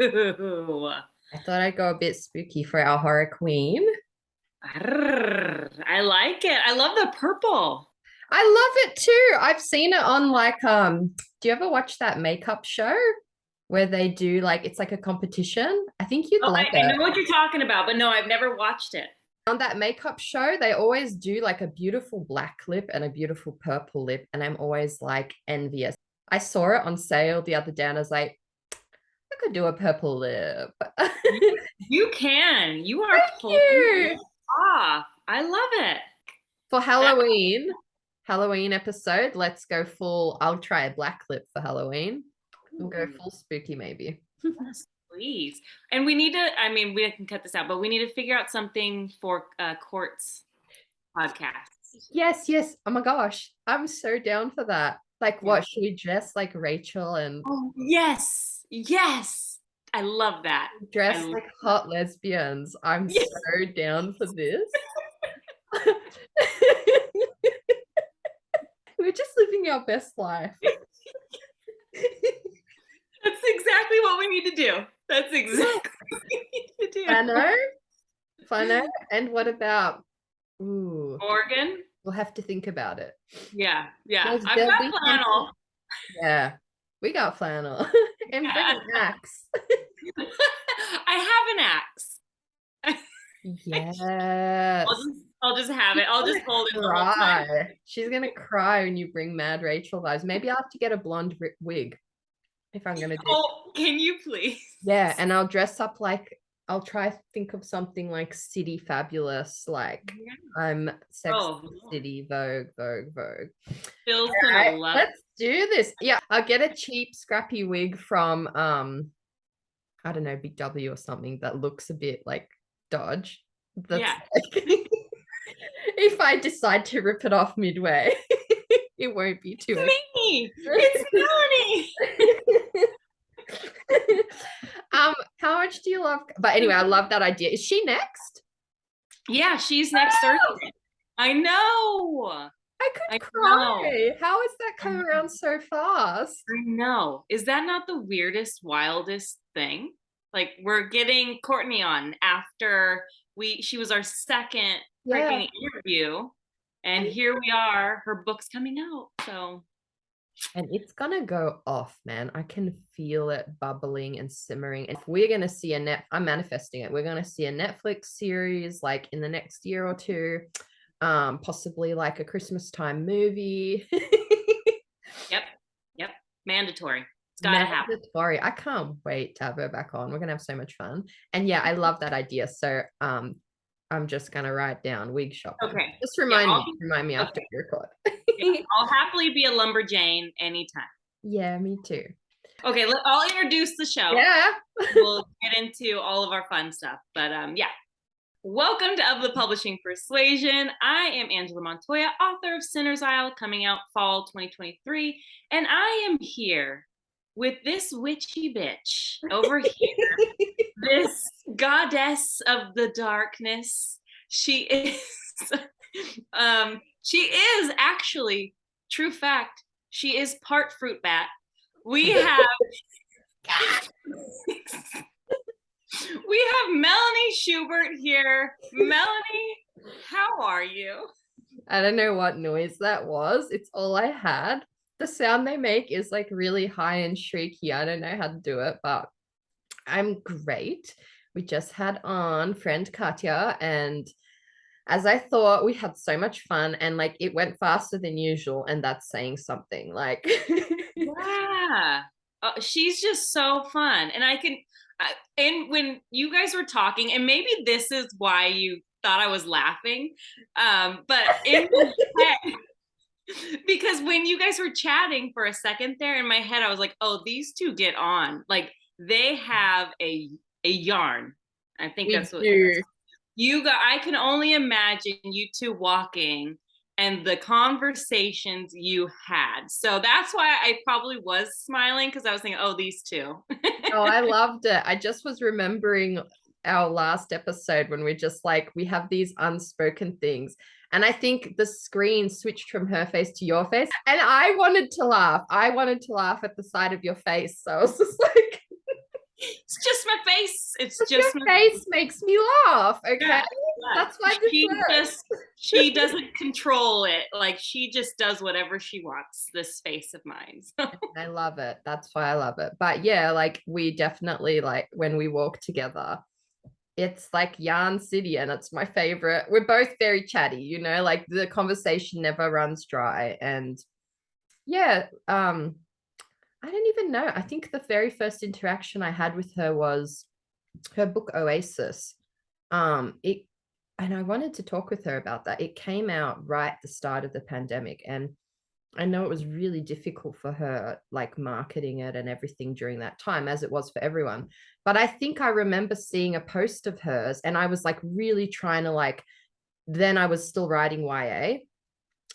Ooh. I thought I'd go a bit spooky for our horror queen. I like it. I love the purple. I love it too. I've seen it on do you ever watch that makeup show where they do like it's like a competition? I think you'd Oh, love I it. know what you're talking about, but no, I've never watched it. On that makeup show, they always do like a beautiful black lip and a beautiful purple lip, and I'm always like envious. I saw it on sale the other day and I was like, I could do a purple lip. You, you can. You are Thank pulling you. it off. I love it. For That, Halloween episode, let's go full. I'll try a black lip for Halloween. We'll go ooh, full spooky maybe. yes, please. And we need to, I mean, we can cut this out, but we need to figure out something for Court's podcast. Yes, yes. Oh my gosh. I'm so down for that. Like Yeah. what should we dress like Rachel and Oh, yes. Yes. I love that. I dress love like hot lesbians? I'm yes. so down for this. We're just living our best life. That's exactly what we need to do. That's exactly what we need to do. Flano, Flano. And what about, ooh, Morgan? we'll have to think about it. Yeah, yeah. There's, I've there'll got be something. flannel. Yeah, we got flannel and bring Yeah. an axe. I have an axe. Yes. I'll just have it. I'll just hold it the whole time. Cry. She's gonna cry when you bring Mad Rachel vibes. Maybe I'll have to get a blonde wig if I'm gonna do. Oh, can you please? Yeah, and I'll dress up like I'll try to think of something like City Fabulous, like Yeah. I'm Sex Oh, City, Vogue, Vogue, Vogue. Phil's All gonna right, love it. let's do this. Yeah, I'll get a cheap, scrappy wig from I don't know, Big W or something that looks a bit like Dodge. That's Yeah. like if I decide to rip it off midway, it won't be too It's me. It's Melanie. How much do you love? But anyway, I love that idea. Is she next? Yeah, she's next Thursday. I know. I I could know. cry. How is that I come know. around so fast? I know. Is that not the weirdest, wildest thing? Like we're getting Courtney on after she was our second Yeah. freaking interview, and here we are. Her book's coming out. So And it's gonna go off, man. I can feel it bubbling and simmering. And if we're gonna see I'm manifesting it. We're gonna see a Netflix series like in the next year or two, possibly like a Christmas time movie. yep, yep, mandatory. It's gotta happen. Mandatory. I can't wait to have her back on. We're gonna have so much fun. And yeah, I love that idea. So I'm just gonna write down wig shopping. Okay. Just Yeah, remind me after okay. we record. Yeah, I'll happily be a lumberjane anytime. Yeah, me too. Okay, I'll introduce the show. Yeah. We'll get into all of our fun stuff. But yeah. Welcome to Of the Publishing Persuasion. I am Angela Montoya, author of Sinner's Isle, coming out fall 2023. And I am here with this witchy bitch over here, this goddess of the darkness. She is she is actually, true fact, she is part fruit bat. We have Melanie Schubert here. Melanie, how are you? I don't know what noise that was. It's all I had. The sound they make is like really high and shrieky. I don't know how to do it, but I'm great. We just had on friend Katya, and as I thought, we had so much fun and like it went faster than usual, and that's saying something. Like Yeah. She's just so fun. And and when you guys were talking, and maybe this is why you thought I was laughing, but in my head, because when you guys were chatting for a second there, in my head, I was like, oh, these two get on. Like they have a yarn. I think we that's what do. I can only imagine you two walking and the conversations you had. So that's why I probably was smiling, because I was thinking, oh, these two. Oh, I loved it. I just was remembering our last episode when we just like we have these unspoken things. And I think the screen switched from her face to your face. And I wanted to laugh. I wanted to laugh at the side of your face. So I was just like It's just my face. It's But your just my face makes me laugh, okay? yeah, yeah. That's why this She just works. she doesn't control it. Like she just does whatever she wants, this space of mine. So I love it. That's why I love it. But yeah, like we definitely like when we walk together, it's like Yarn City and it's my favorite. We're both very chatty, you know, like the conversation never runs dry. And yeah, I don't even know. I think the very first interaction I had with her was her book Oasis. It and I wanted to talk with her about that. It came out right at the start of the pandemic, and I know it was really difficult for her, like marketing it and everything during that time, as it was for everyone. But I think I remember seeing a post of hers, and I was like really trying to like, then I was still writing YA,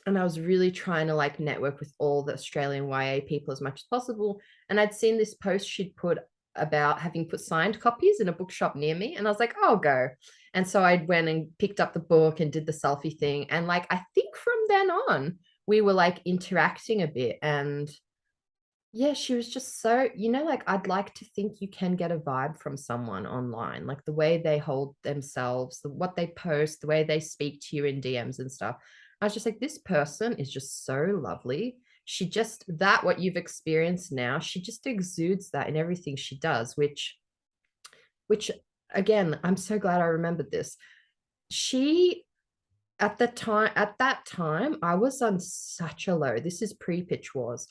and I was really trying to like network with all the Australian YA people as much as possible. And I'd seen this post she'd put about having put signed copies in a bookshop near me, and I was like, oh, I'll go. And so I went and picked up the book and did the selfie thing. And like, I think from then on, we were like interacting a bit. And yeah, she was just so, you know, like I'd like to think you can get a vibe from someone online, like the way they hold themselves, what they post, the way they speak to you in DMs and stuff. I was just like, this person is just so lovely. She just, that what you've experienced now, she just exudes that in everything she does, which again, I'm so glad I remembered this. She at that time, I was on such a low. This is pre-Pitch Wars.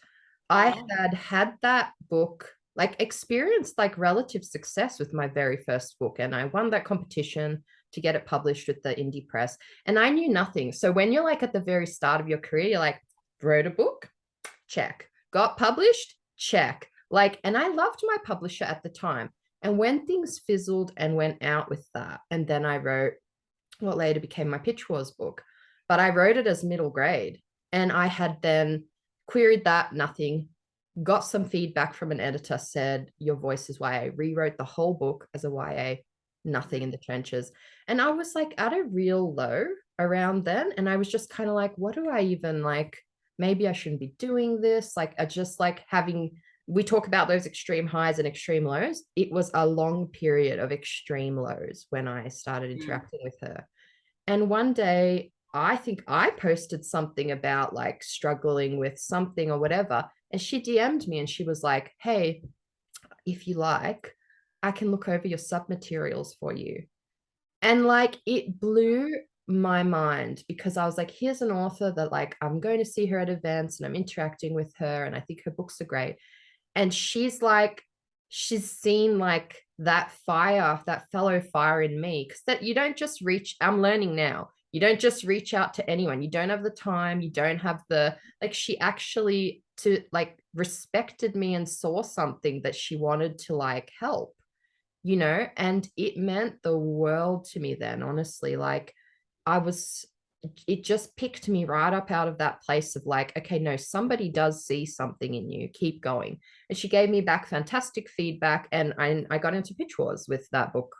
I oh. had that book, like experienced like relative success with my very first book, and I won that competition to get it published with the indie press. And I knew nothing. So when you're like at the very start of your career, you're like, wrote a book, check. Got published, check. Like, and I loved my publisher at the time. And when things fizzled and went out with that, and then I wrote what later became my Pitch Wars book, but I wrote it as middle grade. And I had then queried that, nothing, got some feedback from an editor, said, your voice is YA, rewrote the whole book as a YA, nothing in the trenches. And I was like at a real low around then. And I was just kind of like, what do I even like? Maybe I shouldn't be doing this. Like, I just like having, we talk about those extreme highs and extreme lows. It was a long period of extreme lows when I started Mm. interacting with her. And one day, I think I posted something about like struggling with something or whatever. And she DM'd me and she was like, hey, if you like, I can look over your sub materials for you. And like it blew my mind because I was like, here's an author that like I'm going to see her at events and I'm interacting with her and I think her books are great. And she's like, she's seen like that fire, that fellow fire in me. Because that you don't just reach, I'm learning now. You don't just reach out to anyone. You don't have the time. You don't have the, like, she actually to like respected me and saw something that she wanted to like help, you know, and it meant the world to me then, honestly. Like, I was, it just picked me right up out of that place of like, okay, no, somebody does see something in you, keep going. And she gave me back fantastic feedback, and I got into Pitch Wars with that book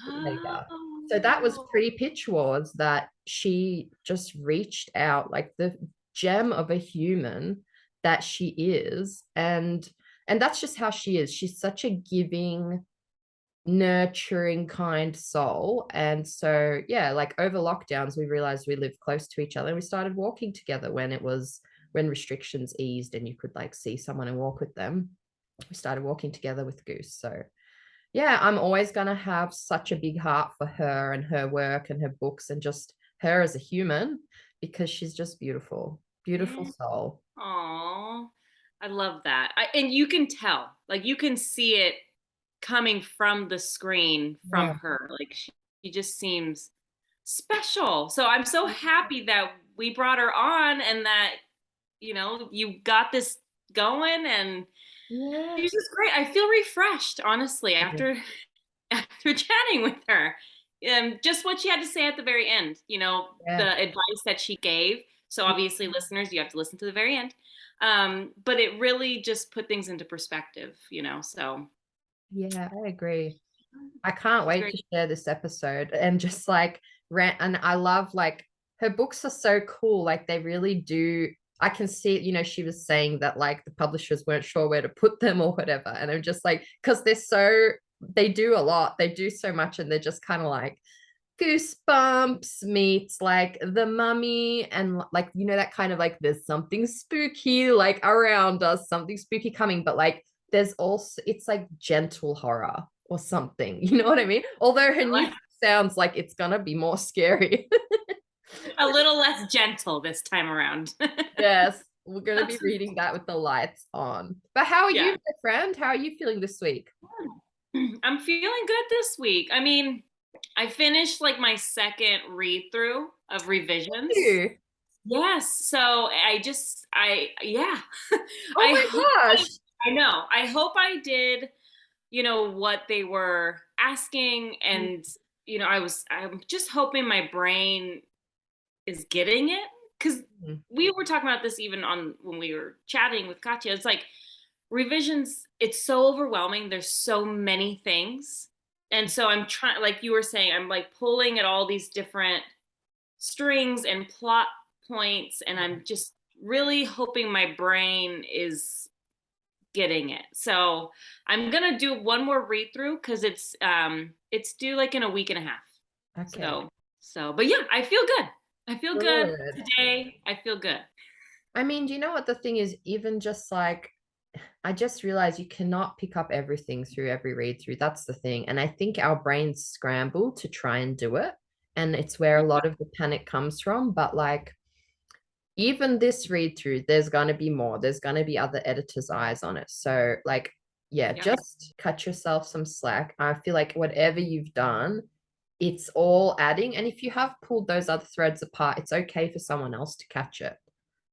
later. So that was Oh. pre-Pitch Wars that she just reached out, like the gem of a human that she is. And that's just how she is. She's such a giving, nurturing, kind soul. And so, yeah, like over lockdowns, we realized we lived close to each other and we started walking together when restrictions eased and you could like see someone and walk with them. We started walking together with Goose. So, yeah, I'm always going to have such a big heart for her and her work and her books and just her as a human because she's just beautiful, beautiful Yeah. soul. Aw, I love that. And you can tell, like you can see it coming from the screen from Yeah. her. Like she just seems special. So I'm so happy that we brought her on and that, you got this going and Yeah. she's just great. I feel refreshed, honestly, after chatting with her. Just what she had to say at the very end, Yeah. the advice that she gave. So obviously, listeners, you have to listen to the very end. But it really just put things into perspective, so Yeah, I agree. I can't she's wait great. to share this episode and just like rant. And I love like her books are so cool. Like they really do. I can see, she was saying that like the publishers weren't sure where to put them or whatever. And I'm just like, because they do a lot, they do so much, and they're just kind of like Goosebumps meets like The Mummy, and like, that kind of like there's something spooky like around us, something spooky coming, but like there's also, it's like gentle horror or something, you know what I mean? Although her new sounds like it's gonna be more scary. A little less gentle this time around. Yes, we're gonna be reading that with the lights on. But how are you, Yeah. my friend? How are you feeling this week? I'm feeling good this week. I mean, I finished like my second read through of revisions. You. Yes. So yeah. Oh I my hope gosh. I know. I hope I did, what they were asking. Mm. And, I'm just hoping my brain is getting it. Cause Mm. we were talking about this even on when we were chatting with Katya. It's like revisions, it's so overwhelming. There's so many things. And so I'm trying, like you were saying, I'm like pulling at all these different strings and plot points. And I'm just really hoping my brain is getting it. So I'm gonna do one more read through because it's due like in a week and a half. Okay. But yeah, I feel good. I feel good Good. today. I feel good. I mean, do you know what the thing is? Even just like, I just realized you cannot pick up everything through every read through. That's the thing. And I think our brains scramble to try and do it. And it's where a lot of the panic comes from. But like, even this read through, there's going to be more. There's going to be other editors' eyes on it. So, like, yeah, Yeah. just cut yourself some slack. I feel like whatever you've done, it's all adding. And if you have pulled those other threads apart, it's okay for someone else to catch it,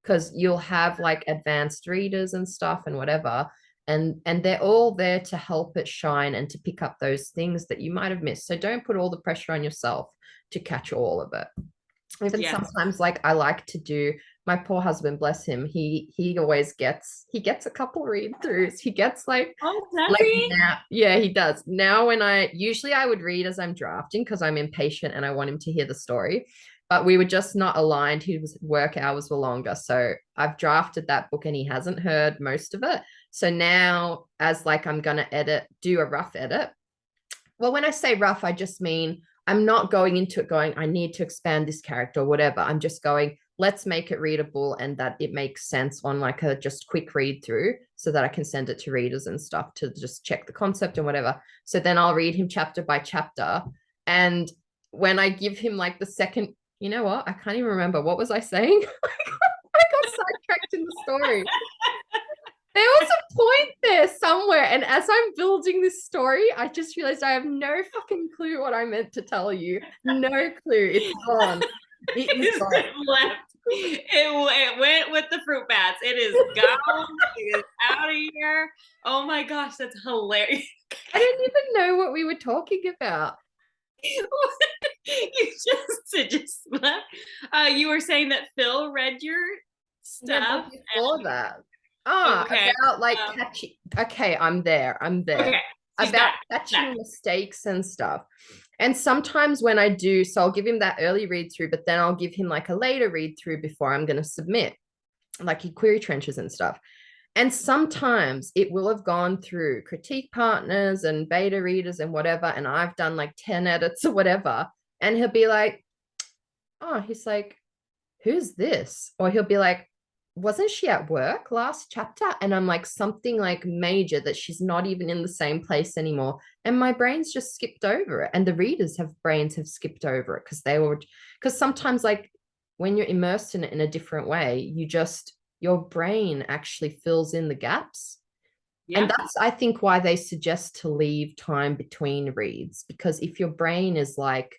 because you'll have like advanced readers and stuff and whatever, and they're all there to help it shine and to pick up those things that you might have missed. So don't put all the pressure on yourself to catch all of it. Even Yes. sometimes, like, I like to do, my poor husband, bless him, he always gets a couple read throughs. He gets Oh, does like he? now, yeah, he does. Now, when I would read as I'm drafting because I'm impatient and I want him to hear the story, but we were just not aligned. His work hours were longer. So I've drafted that book and he hasn't heard most of it. So now, as like I'm gonna do a rough edit. Well, when I say rough, I just mean I'm not going into it going, I need to expand this character or whatever. I'm just going, let's make it readable and that it makes sense on like a just quick read through so that I can send it to readers and stuff to just check the concept and whatever. So then I'll read him chapter by chapter. And when I give him like the second, you know what? I can't even remember. What was I saying? I got sidetracked in the story. There was a point there somewhere. And as I'm building this story, I just realized I have no fucking clue what I meant to tell you. No clue. It's gone. It is gone. Left. It went with the fruit bats. It is gone. It is out of here. Oh my gosh, that's hilarious. I didn't even know what we were talking about. It just left. You were saying that Phil read your Yeah, stuff. but before that. Okay. About like catching. Okay, I'm there. Okay. She's About back. catching mistakes and stuff. And sometimes when I do, so I'll give him that early read through, but then I'll give him like a later read through before I'm going to submit, like he query trenches and stuff. And sometimes it will have gone through critique partners and beta readers and whatever. And I've done like 10 edits or whatever. And he'll be like, oh, he's like, who's this? Or he'll be like, wasn't she at work last chapter? And I'm like, something like major that she's not even in the same place anymore. And my brain's just skipped over it. And the readers have brains have skipped over it because sometimes like when you're immersed in it in a different way, your brain actually fills in the gaps. Yeah. And that's, I think, why they suggest to leave time between reads, because if your brain is like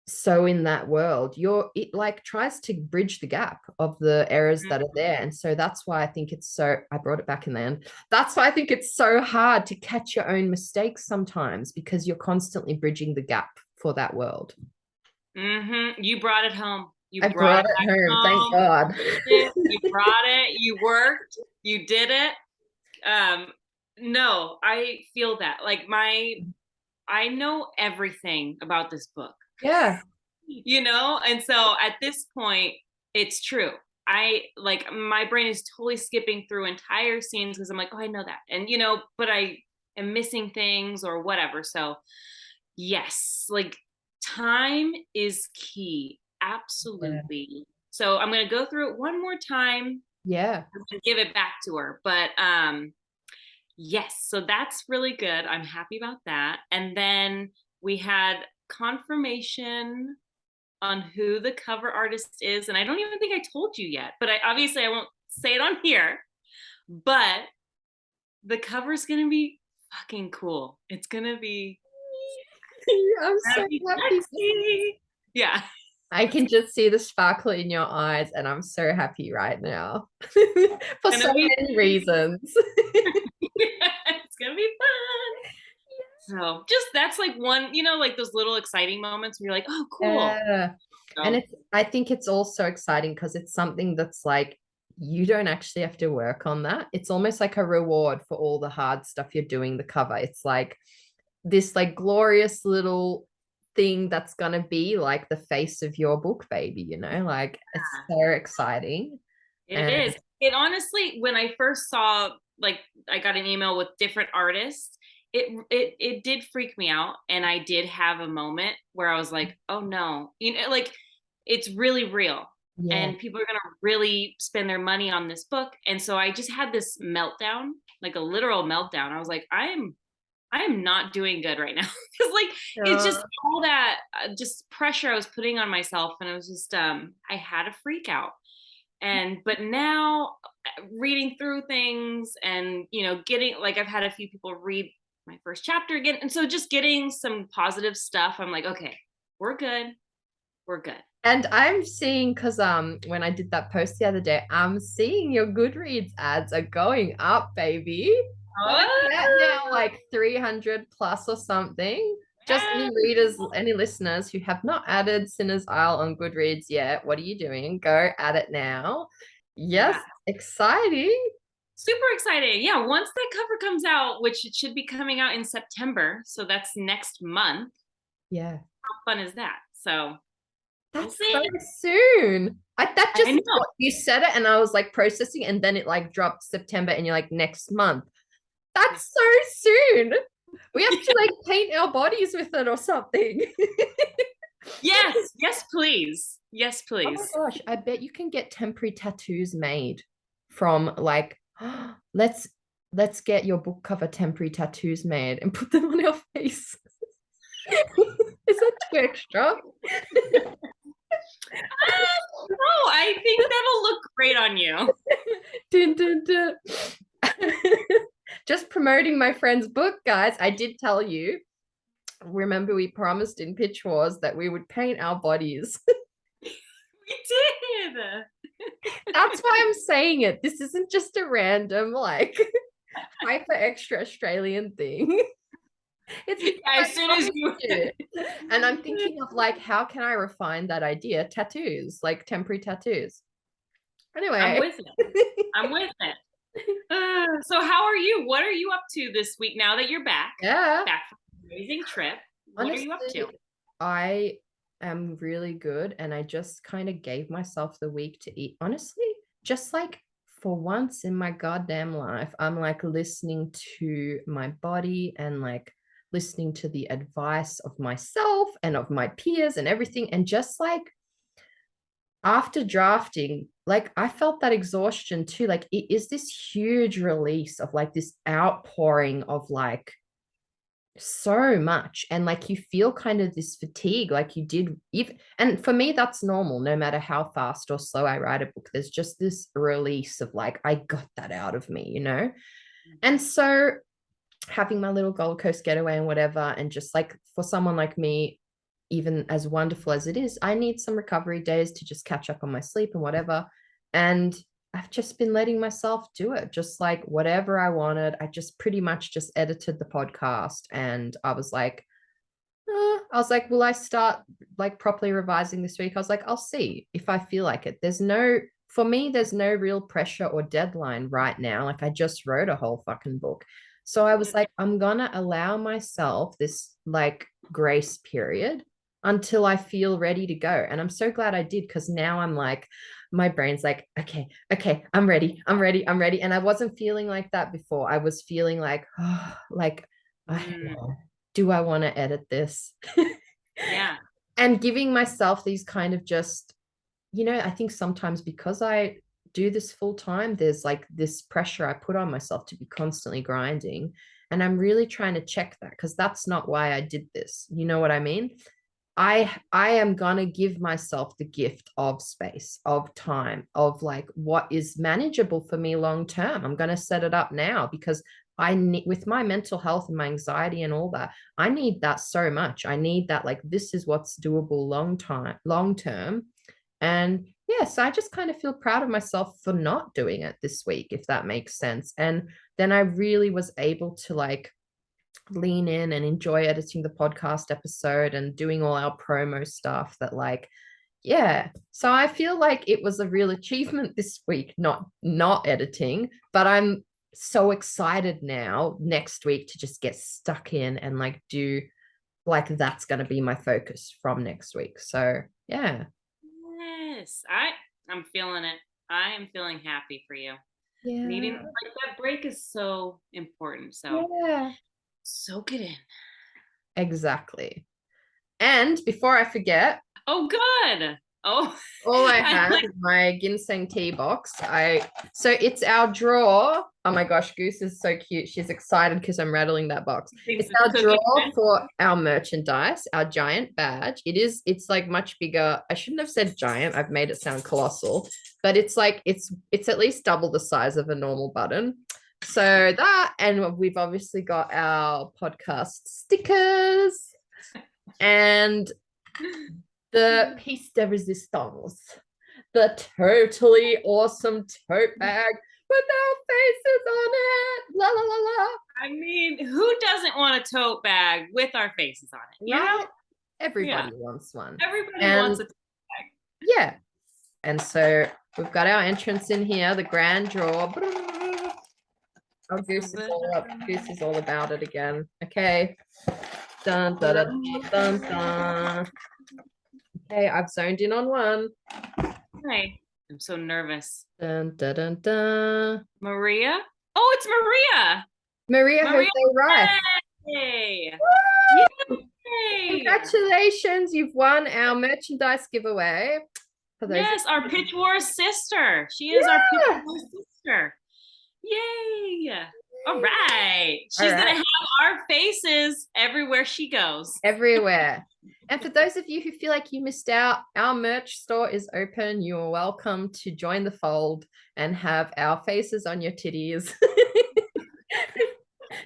so in that world, it like tries to bridge the gap of the errors that are there. And so that's why I think I brought it back in the end. That's why I think it's so hard to catch your own mistakes sometimes, because you're constantly bridging the gap for that world. You brought it home. I brought it home, thank God. You brought it. You worked. You did it. No, I feel that. Like I know everything about this book. Yeah. And so at this point, it's true. I like my brain is totally skipping through entire scenes because I'm like, oh, I know that. And but I am missing things or whatever. So yes, like time is key. Yeah. Absolutely. So I'm gonna go through it one more time Yeah. and give it back to her. But yes, so that's really good. I'm happy about that. And then we had confirmation on who the cover artist is. And I don't even think I told you yet, but I won't say it on here. But the cover's gonna be fucking cool. It's gonna be I'm so happy. sexy. Yeah. I can just see the sparkle in your eyes, and I'm so happy right now for so many reasons. It's gonna be fun. So just that's like one, like those little exciting moments where you're like, oh, cool. Yeah. And I think it's also exciting because it's something that's like you don't actually have to work on that. It's almost like a reward for all the hard stuff you're doing, the cover. It's like this like glorious little thing that's gonna be like the face of your book, baby, like it's so exciting. It And is. It honestly, when I first saw, like, I got an email with different artists, it did freak me out, and I did have a moment where I was like, oh no, like it's really real, yeah, and people are gonna really spend their money on this book, and so I just had this meltdown, like a literal meltdown. I was like, I am not doing good right now because like it's just all that just pressure I was putting on myself, and it was just I had a freak out. But now reading through things and getting, like, I've had a few people read my first chapter again, and so just getting some positive stuff, I'm like, okay, we're good, we're good. and I'm seeing because when I did that post the other day, I'm seeing your Goodreads ads are going up, baby. Like that now, Oh, like 300 plus or something. Just any yeah. readers, any listeners who have not added Sinner's Isle on Goodreads yet, what are you doing? Go add it now. Yes, Yeah, exciting. super exciting. Yeah, once that cover comes out, which it should be coming out in September, so that's next month. Yeah. How fun is that? So we'll That's so see. soon. That I just know. what you said it, and I was like processing, and then it like dropped September, and you're like next month. That's so soon. We have to like paint our bodies with it or something. Yes, yes, please. Yes, Oh my please. gosh, I bet you can get temporary tattoos made from like let's get your book cover temporary tattoos made and put them on our face. Is that too extra? No, I think that'll look great on you. Dun, dun, dun. Just promoting my friend's book, guys. I did tell you. Remember, we promised in Pitch Wars that we would paint our bodies. We did. That's why I'm saying it. This isn't just a random, like, hyper extra Australian thing. It's because Yeah, I as soon as promised you. you. And I'm thinking of, like, how can I refine that idea? Tattoos, like temporary tattoos. I'm Anyway. with it. I'm with it. So how are you? What are you up to this week now that you're back? Yeah. Back from an amazing trip. What are you up to? Honestly, I am really good, and I just kind of gave myself the week to eat. Honestly, just like for once in my goddamn life, I'm like listening to my body and like listening to the advice of myself and of my peers and everything. And just like after drafting, like I felt that exhaustion too. Like it is this huge release of like this outpouring of like so much, and like you feel kind of this fatigue like you did if, and for me that's normal no matter how fast or slow I write a book. There's just this release of like I got that out of me. And so having my little Gold Coast getaway and whatever, and just like for someone like me, even as wonderful as it is, I need some recovery days to just catch up on my sleep and whatever. And I've just been letting myself do it, just like whatever I wanted. I just pretty much just edited the podcast, and will I start like properly revising this week? I was like, I'll see if I feel like it. For me, there's no real pressure or deadline right now. Like I just wrote a whole fucking book. So I was like, I'm gonna allow myself this like grace period until I feel ready to go. And I'm so glad I did, because now I'm like, my brain's like, okay, I'm ready. And I wasn't feeling like that before. I was feeling like, oh, like, Mm, do I want to edit this? yeah. And giving myself these kind of just, I think sometimes because I do this full time, there's like this pressure I put on myself to be constantly grinding. And I'm really trying to check that, because that's not why I did this. You know what I mean? I am gonna give myself the gift of space, of time, of like what is manageable for me long term. I'm gonna set it up now, because I need, with my mental health and my anxiety and all that, I need that so much. I need that, like, this is what's doable long term. And yes, I just kind of feel proud of myself for not doing it this week, if that makes sense. And then I really was able to like lean in and enjoy editing the podcast episode and doing all our promo stuff that, like, yeah. So I feel like it was a real achievement this week, not editing, but I'm so excited now next week to just get stuck in and like do, like, that's going to be my focus from next week. So yeah. Yes. I'm feeling it. I am feeling happy for you. Needing, Yeah. like, that break is so important. So Yeah. soak it in. Exactly. And before I forget, Oh, good. Oh, all I I have like is my ginseng tea box. So it's our drawer. Oh my gosh, Goose is so cute. She's excited because I'm rattling that box. things It's it's our cooking. drawer for our merchandise, our giant badge. It's like much bigger. I shouldn't have said giant. I've made it sound colossal, but it's like it's at least double the size of a normal button. So that, and we've obviously got our podcast stickers and the piece de resistance, the totally awesome tote bag with our faces on it. La la la la. I mean, who doesn't want a tote bag with our faces on it? You know? Right? Everybody Yeah. wants one. Everybody And wants a tote bag. yeah. And so we've got our entrance in here, the grand draw. Oh, Goose is all about it again. Okay. Dun, dun, dun, dun, dun. Okay, I've zoned in on one. Hi. I'm so nervous. Dun, dun, dun, dun. Maria? Oh, it's Maria. Maria Maria. Jose Rice. Yay. Woo! Yay. Congratulations, you've won our merchandise giveaway. For those Yes, our Pitch Wars sister. She is our Pitch Wars sister. Yay. All right. She's going to have our faces everywhere she goes. Everywhere. And for those of you who feel like you missed out, our merch store is open. You are welcome to join the fold and have our faces on your titties.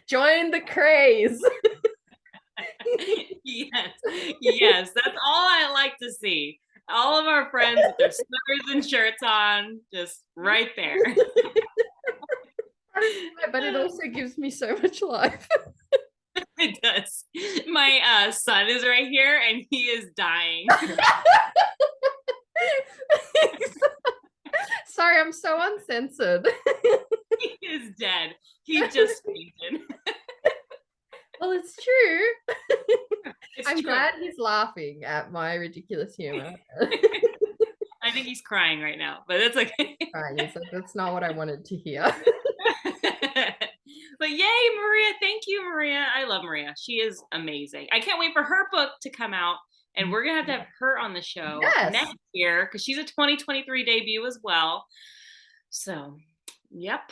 Join the craze. Yes, that's all I like to see. All of our friends with their sweaters and shirts on, just right there. But it also gives me so much life. It does. My son is right here and he is dying. Sorry, I'm so uncensored. He is dead. He just fainted. Well, it's true. I'm true. glad he's laughing at my ridiculous humor. I think he's crying right now, but it's okay. He's like, that's not what I wanted to hear. But yay, Maria. Thank you, Maria. I love Maria. She is amazing. I can't wait for her book to come out. And we're going to have her on the show next year because she's a 2023 debut as well. So, yep.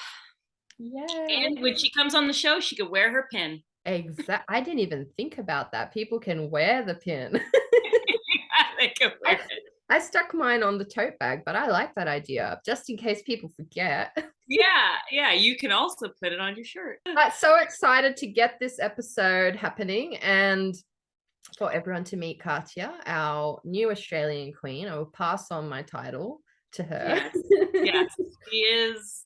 Yeah. And when she comes on the show, she could wear her pin. Exactly. I didn't even think about that. People can wear the pin. They can wear it. I stuck mine on the tote bag, but I like that idea, just in case people forget. Yeah, you can also put it on your shirt. I'm so excited to get this episode happening and for everyone to meet Katya, our new Australian queen. I will pass on my title to her. Yes, she is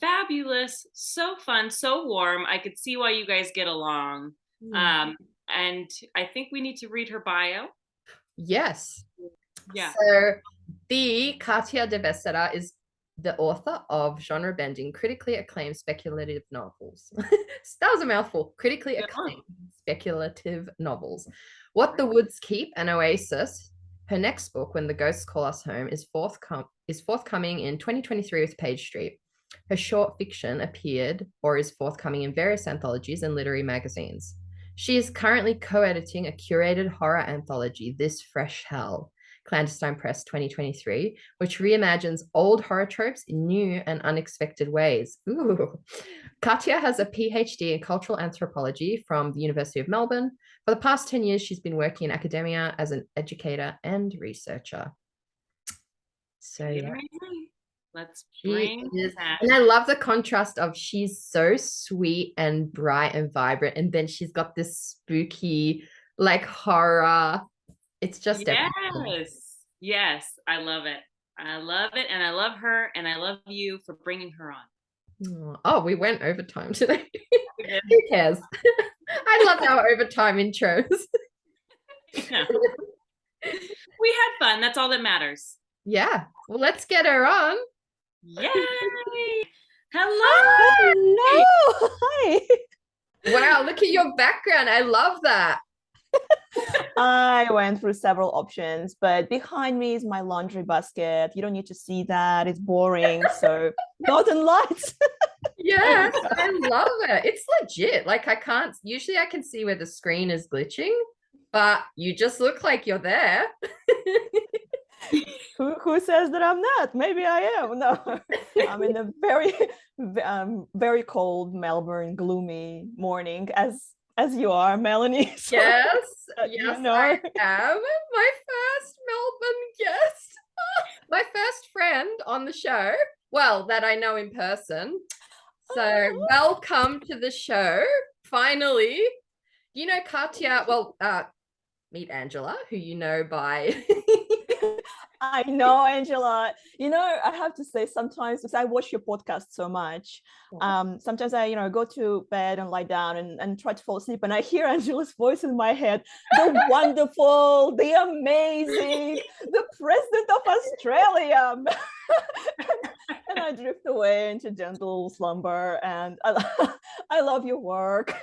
fabulous, so fun, so warm. I could see why you guys get along. And I think we need to read her bio. Yes. Yeah. So the Katya de Becerra is the author of genre-bending, critically acclaimed speculative novels. That was a mouthful. Critically acclaimed speculative novels. What the Woods Keep and Oasis, her next book, When the Ghosts Call Us Home, is forthcoming in 2023 with Page Street. Her short fiction appeared or is forthcoming in various anthologies and literary magazines. She is currently co-editing a curated horror anthology, This Fresh Hell, Clandestine Press 2023, which reimagines old horror tropes in new and unexpected ways. Ooh. Katya has a PhD in cultural anthropology from the University of Melbourne. For the past 10 years, she's been working in academia as an educator and researcher. So, yeah. Let's She bring is, that. and I love the contrast of she's so sweet and bright and vibrant, and then she's got this spooky, like horror. It's just everything. Yes, I love it. I love it, and I love her, and I love you for bringing her on. Oh, we went overtime today. Who cares? I love our overtime intros. Yeah. We had fun. That's all that matters. Yeah. Well, let's get her on. Yay! Hello. Hello. Hi. Wow, look at your background. I love that. I went through several options, but behind me is my laundry basket. You don't need to see that. It's boring. So northern lights. Yes, I love it. It's legit. Like I can see where the screen is glitching, but you just look like you're there. Who says that I'm not? Maybe I am. No, I'm in a very cold Melbourne, gloomy morning, as you are, Melanie. So, yes, you I know. am. My first Melbourne guest, my first friend on the show. Well, that I know in person. So welcome to the show. Finally, you know Katya. Well, meet Angela, who you know by. I know, Angela. You know, I have to say sometimes, because I watch your podcast so much, sometimes I, go to bed and lie down and try to fall asleep, and I hear Angela's voice in my head, the wonderful, the amazing, the president of Australia. And I drift away into gentle slumber, and I love your work.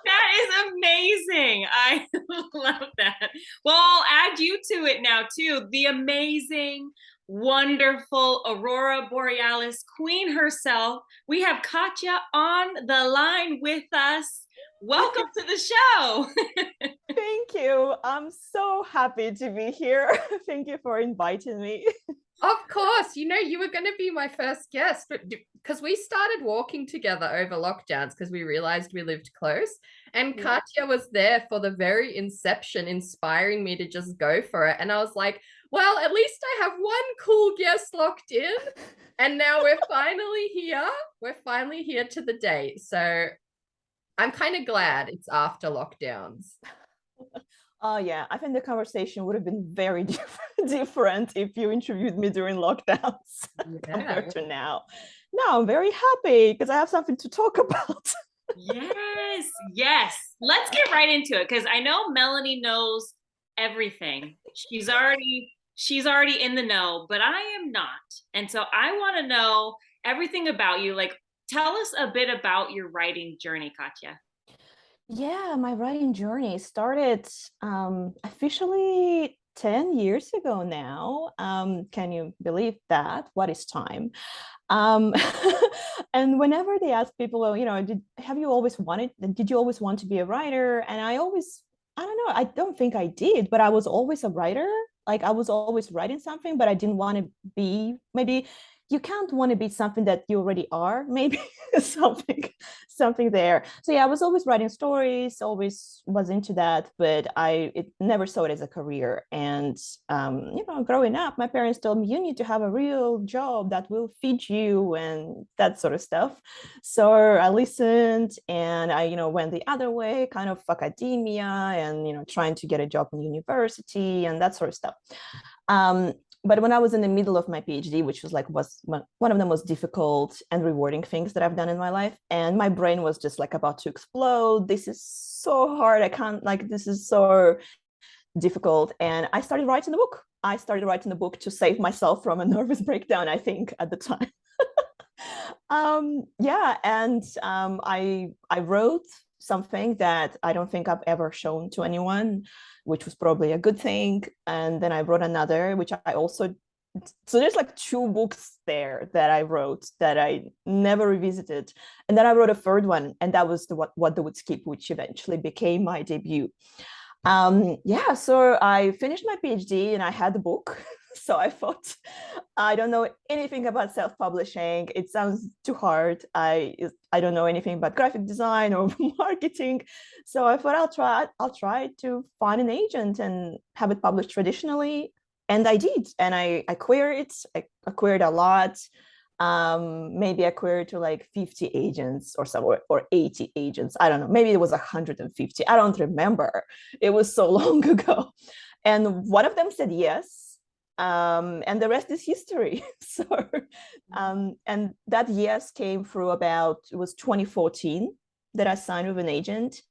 That is amazing. I love that. Well, I'll add you to it now, too. The amazing, wonderful Aurora Borealis queen herself. We have Katya on the line with us. Welcome to the show. Thank you. I'm so happy to be here. Thank you for inviting me. Of course, you were going to be my first guest, but because we started walking together over lockdowns because we realized we lived close, and Katya was there for the very inception, inspiring me to just go for it. And I was like, well, at least I have one cool guest locked in, and now we're finally here. We're finally here to the date. So I'm kind of glad it's after lockdowns. Oh, yeah. I think the conversation would have been very different if you interviewed me during lockdowns compared to now. Now I'm very happy because I have something to talk about. Yes. Let's get right into it because I know Melanie knows everything. She's already in the know, but I am not. And so I want to know everything about you. Like, tell us a bit about your writing journey, Katya. Yeah, my writing journey started officially 10 years ago now. Can you believe that? What is time? And whenever they ask people, well, did you always want to be a writer? And I don't know, I don't think I did, but I was always a writer. Like I was always writing something, but I didn't want to be, maybe you can't want to be something that you already are, maybe something there. So yeah, I was always writing stories, always was into that, but I never saw it as a career. And growing up, my parents told me you need to have a real job that will feed you and that sort of stuff. So I listened, and I went the other way, kind of academia, and trying to get a job in university and that sort of stuff. But when I was in the middle of my PhD, which was one of the most difficult and rewarding things that I've done in my life, and my brain was just like about to explode. This is so hard. I can't, this is so difficult. And I started writing the book. I started writing the book to save myself from a nervous breakdown, I think, at the time. I wrote something that I don't think I've ever shown to anyone, which was probably a good thing. And then I wrote another, which I also, so there's like 2 books there that I wrote that I never revisited. And then I wrote a third one, and that was what the Woods Keep, which eventually became my debut. Yeah, so I finished my PhD and I had the book. So I thought, I don't know anything about self-publishing. It sounds too hard. I don't know anything about graphic design or marketing. So I thought I'll try to find an agent and have it published traditionally. And I did. And I queried. I queried a lot. Maybe I queried to like 50 agents or so, or 80 agents. I don't know. Maybe it was 150. I don't remember. It was so long ago. And one of them said yes. And the rest is history. So, and that yes came through it was 2014 that I signed with an agent.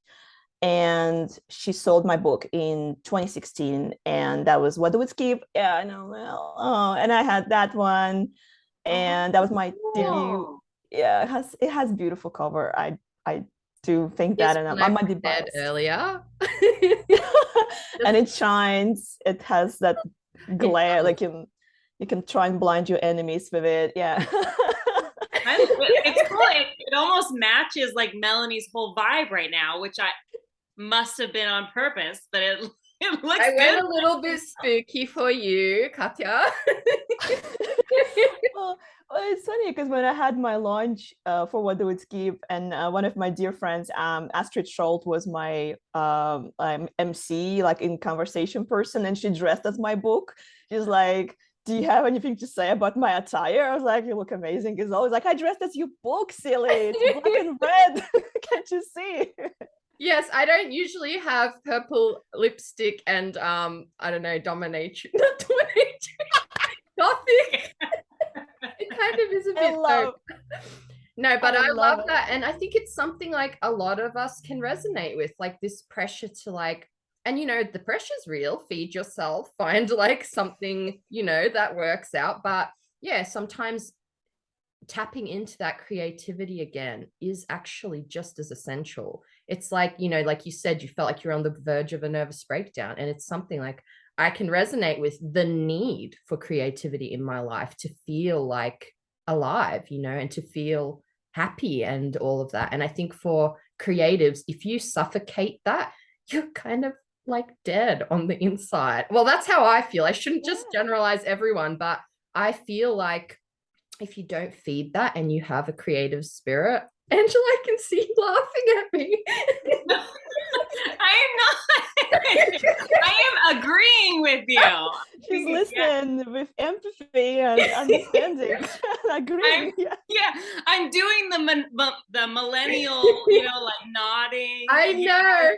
And she sold my book in 2016. And that was What the Woods Keep. Yeah, I know. Well, oh, and I had that one. And that was my debut. Yeah, it has beautiful cover. I do think that, and I might be biased earlier. And it shines. It has that glare, like you can try and blind your enemies with it. Yeah. It's cool. It almost matches like Melanie's whole vibe right now, which I must have been on purpose, but it looks I went good. a little bit spooky for you, Katya. Well, it's funny because when I had my launch for What the Woods Keep, and one of my dear friends, Astrid Scholt, was my MC, like in conversation person, and she dressed as my book. She's like, do you have anything to say about my attire? I was like, you look amazing. It's always like, I dressed as your book, silly. It's black and red. Can't you see? Yes, I don't usually have purple lipstick and I don't know, dominatrix. Not dominatrix. Gothic. It kind of is a bit dope. No, but I love that. And I think it's something like a lot of us can resonate with, like this pressure to like, and you know, the pressure's real, feed yourself, find like something, you know, that works out. But yeah, sometimes tapping into that creativity again is actually just as essential. It's like, you know, like you said, you felt like you're on the verge of a nervous breakdown, and it's something like I can resonate with the need for creativity in my life to feel like alive, you know, and to feel happy and all of that. And I think for creatives, if you suffocate that, you're kind of like dead on the inside. Well, that's how I feel. I shouldn't just generalize everyone, but I feel like if you don't feed that and you have a creative spirit, Angela, I can see you laughing at me. I am not. I am agreeing with you. She's listening with empathy and understanding. Agreeing. Yeah, I'm doing the millennial, you know, like nodding. I know.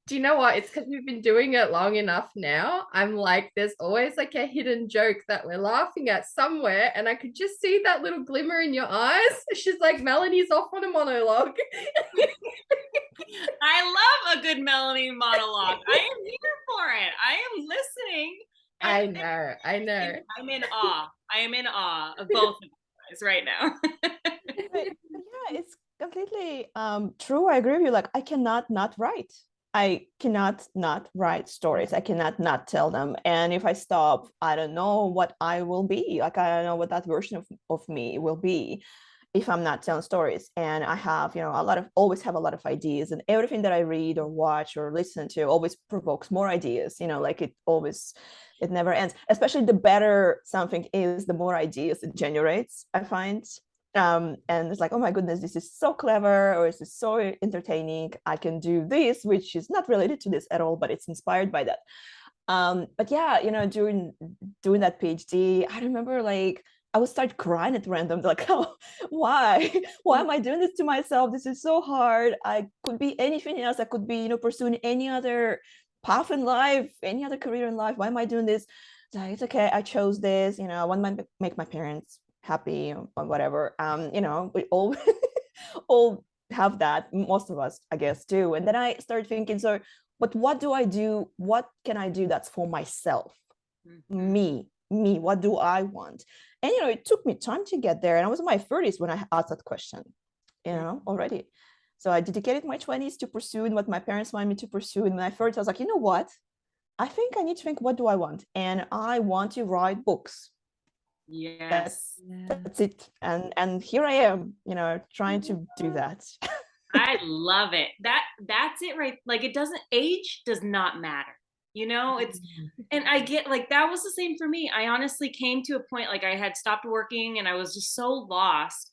Do you know what? It's because we've been doing it long enough now. I'm like, there's always like a hidden joke that we're laughing at somewhere, and I could just see that little glimmer in your eyes. She's like, Melanie's off on a monologue. I love a good Melanie monologue. I am here for it. I am listening. I know. I'm in awe. I am in awe of both of you guys right now. But yeah, it's completely true. I agree with you. Like, I cannot not write. I cannot not write stories. I cannot not tell them. And if I stop, I don't know what I will be. Like, I don't know what that version of me will be if I'm not telling stories. And I have, you know, always have a lot of ideas, and everything that I read or watch or listen to always provokes more ideas, you know, like it never ends. Especially the better something is, the more ideas it generates, I find. And it's like, oh my goodness, this is so clever, or this is so entertaining. I can do this, which is not related to this at all, but it's inspired by that. But yeah, you know, during doing that PhD, I remember like I would start crying at random, like, oh, why am I doing this to myself? This is so hard. I could be anything else. I could be, you know, pursuing any other path in life, any other career in life. Why am I doing this? Like, it's okay, I chose this, you know, I want to make my parents happy or whatever. You know, we all all have that, most of us I guess do. And then I started thinking, so but what do I do? What can I do that's for myself? Me, what do I want? And you know, it took me time to get there, and I was in my 30s when I asked that question, you know, already. So I dedicated my 20s to pursuing what my parents wanted me to pursue. And when I first, I was like, you know what? I think I need to think, what do I want? And I want to write books. Yes. That's it. And here I am, trying to do that. I love it. That's it, right? Like, it doesn't, age does not matter. It's, and I get, like, that was the same for me. I honestly came to a point, like, I had stopped working and I was just so lost,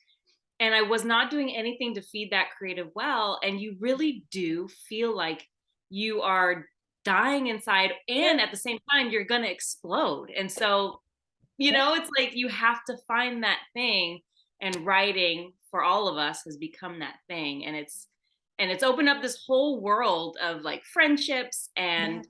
and I was not doing anything to feed that creative well. And you really do feel like you are dying inside, and at the same time you're going to explode. And so, it's like you have to find that thing, and writing for all of us has become that thing. And it's opened up this whole world of, like, friendships and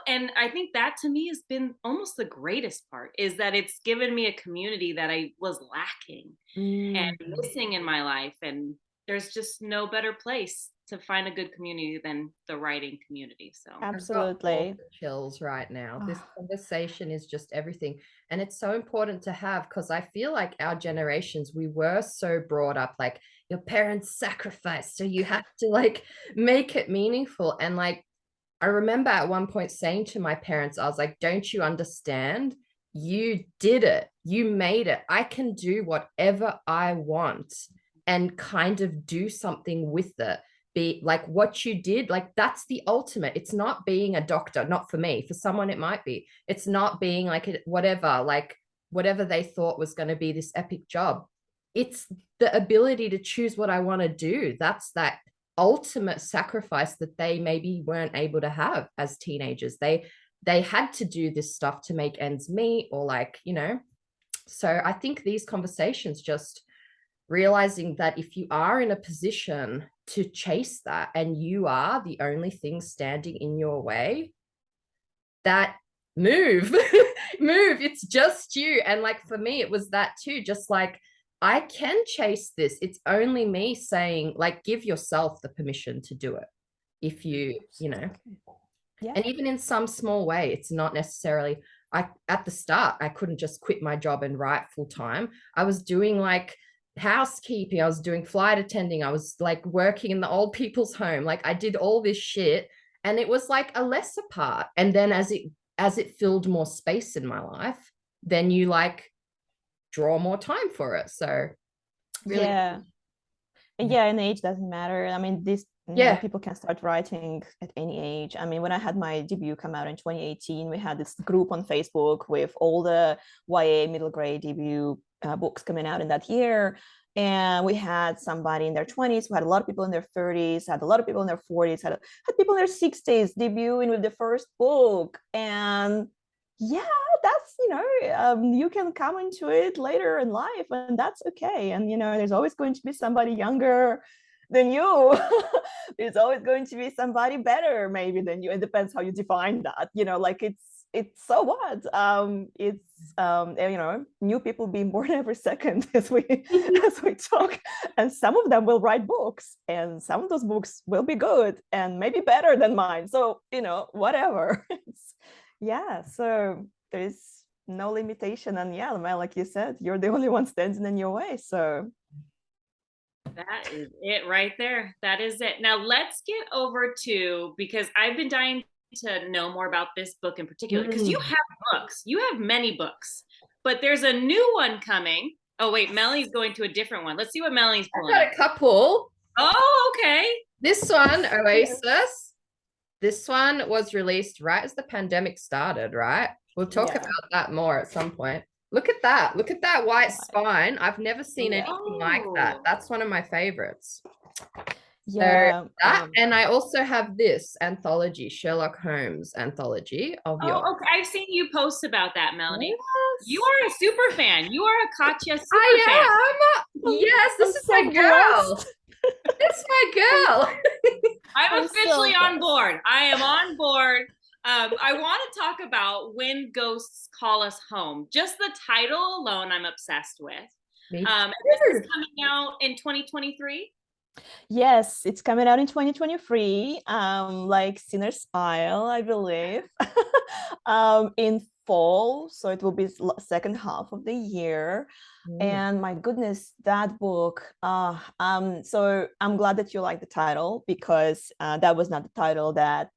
and I think that to me has been almost the greatest part, is that it's given me a community that I was lacking and missing in my life. And there's just no better place to find a good community than the writing community. So Absolutely. I've got all the chills right now. This conversation is just everything. And it's so important to have, because I feel like our generations, we were so brought up, like, your parents sacrificed, so you have to, like, make it meaningful. And, like, I remember at one point saying to my parents, I was like, don't you understand? You did it. You made it. I can do whatever I want and kind of do something with it. Be like, what you did, like, that's the ultimate. It's not being a doctor, not for me. For someone, it might be. It's not being like whatever they thought was going to be this epic job. It's the ability to choose what I want to do. That's that ultimate sacrifice that they maybe weren't able to have as teenagers. They had to do this stuff to make ends meet, or, like, so I think these conversations, just realizing that if you are in a position to chase that and you are the only thing standing in your way, that move. It's just you. And, like, for me, it was that too, just like, I can chase this. It's only me saying, like, give yourself the permission to do it. If you and even in some small way, it's not necessarily, at the start, I couldn't just quit my job and write full time. I was doing, like, housekeeping. I was doing flight attending. I was, like, working in the old people's home. Like, I did all this shit, and it was like a lesser part. And then as it filled more space in my life, then you, like, draw more time for it. So really, and age doesn't matter. I mean, people can start writing at any age. I mean, when I had my debut come out in 2018, we had this group on Facebook with all the YA middle grade debut books coming out in that year. And we had somebody in their 20s, we had a lot of people in their 30s, had a lot of people in their 40s, had people in their 60s debuting with the first book. And that's, you can come into it later in life, and that's okay. And, there's always going to be somebody younger than you. There's always going to be somebody better maybe than you. It depends how you define that, like, it's so what? New people being born every second as we talk, and some of them will write books, and some of those books will be good and maybe better than mine. So, whatever. So there's no limitation. And like you said, you're the only one standing in your way. So that is it right there. That is it. Now let's get over to, because I've been dying to know more about this book in particular, because you have books. You have many books, but there's a new one coming. Oh wait, Melanie's going to a different one. Let's see what Melanie's pulling. I've got a couple. Oh, okay. This one, Oasis. This one was released right as the pandemic started, right? We'll talk about that more at some point. Look at that. Look at that white spine. I've never seen anything like that. That's one of my favorites. So that, and I also have this anthology, Sherlock Holmes anthology of yours. Okay. I've seen you post about that, Melanie. Yes. You are a super fan. You are a Katya super fan. Yes, this is my girl. It's my girl. I'm officially on board. I am on board. I want to talk about When Ghosts Call Us Home. Just the title alone, I'm obsessed with. This is coming out in 2023. Yes, it's coming out in 2023, like Sinner's Isle, I believe, in fall, so it will be second half of the year. And my goodness, that book, so I'm glad that you like the title, because that was not the title that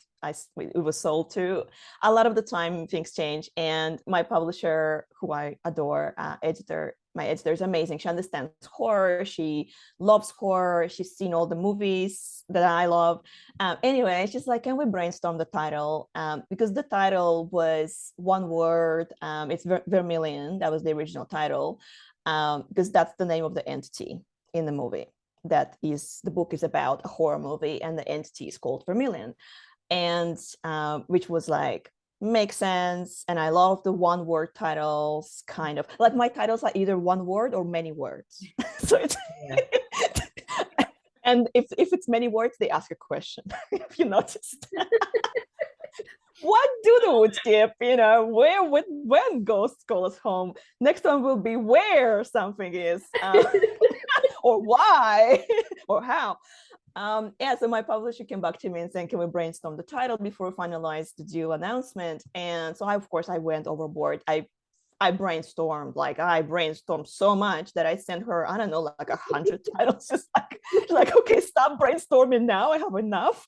it was sold to. A lot of the time things change, and my publisher, who I adore, my editor is amazing. She understands horror, she loves horror, she's seen all the movies that I love. Anyway, she's like, can we brainstorm the title? Because the title was one word. It's Vermilion, that was the original title, because that's the name of the entity in the movie. The book is about a horror movie, and the entity is called Vermilion. And which was like, makes sense. And I love the one word titles, kind of like my titles are either one word or many words. So it's and if it's many words, they ask a question. If you noticed. What do the Woods Keep, when ghosts call us home? Next one will be where something is, or why, or how. So my publisher came back to me and saying, can we brainstorm the title before we finalize the due announcement? And so of course I went overboard. I brainstormed so much that I sent her, I don't know, like 100 titles. Just like, okay, stop brainstorming now, I have enough.